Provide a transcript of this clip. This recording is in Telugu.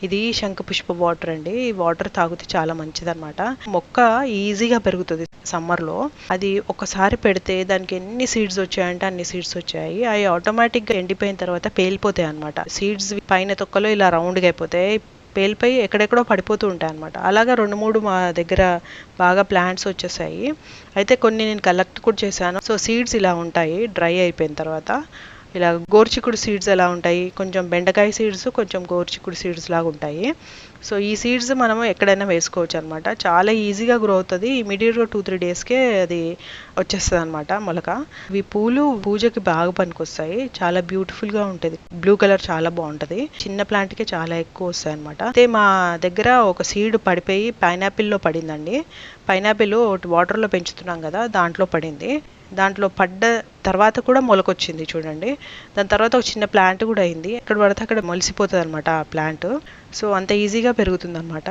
ఇది శంఖపుష్ప వాటర్ అండి. ఈ వాటర్ తాగితే చాలా మంచిదన్నమాట. మొక్క ఈజీగా పెరుగుతుంది సమ్మర్లో. అది ఒకసారి పెడితే దానికి ఎన్ని సీడ్స్ వచ్చాయంటే అన్ని సీడ్స్ వచ్చాయి. అవి ఆటోమేటిక్గా ఎండిపోయిన తర్వాత పేలిపోతాయి అనమాట. సీడ్స్ పైన తొక్కలో ఇలా రౌండ్గా అయిపోతాయి, పేలిపోయి ఎక్కడెక్కడో పడిపోతూ ఉంటాయి అనమాట. అలాగా 2-3 మా దగ్గర బాగా ప్లాంట్స్ వచ్చేసాయి. అయితే కొన్ని నేను కలెక్ట్ కూడా చేశాను. సో సీడ్స్ ఇలా ఉంటాయి డ్రై అయిపోయిన తర్వాత. ఇలా గోరుచిక్కుడు సీడ్స్ ఎలా ఉంటాయి, కొంచెం బెండకాయ సీడ్స్, కొంచెం గోరుచిక్కుడు సీడ్స్ లాగా ఉంటాయి. సో ఈ సీడ్స్ మనము ఎక్కడైనా వేసుకోవచ్చు అనమాట. చాలా ఈజీగా గ్రో అవుతుంది. ఇమీడియట్గా 2-3 డేస్కే అది వచ్చేస్తుంది అనమాట మొలక. ఇవి పూలు పూజకి బాగా పనికొస్తాయి. చాలా బ్యూటిఫుల్గా ఉంటుంది. బ్లూ కలర్ చాలా బాగుంటుంది. చిన్న ప్లాంట్కే చాలా ఎక్కువ వస్తాయి అనమాట. అయితే మా దగ్గర ఒక సీడ్ పడిపోయి పైనాపిల్లో పడిందండి. పైనాపిల్ వాటర్లో పెంచుతున్నాం కదా, దాంట్లో పడింది. దాంట్లో పడ్డ తర్వాత కూడా మొలకొచ్చింది చూడండి. దాని తర్వాత ఒక చిన్న ప్లాంట్ కూడా అయింది. ఎక్కడ పడితే అక్కడ మొలిసిపోతుంది అనమాట ఆ ప్లాంట్. సో అంత ఈజీగా పెరుగుతుంది అనమాట.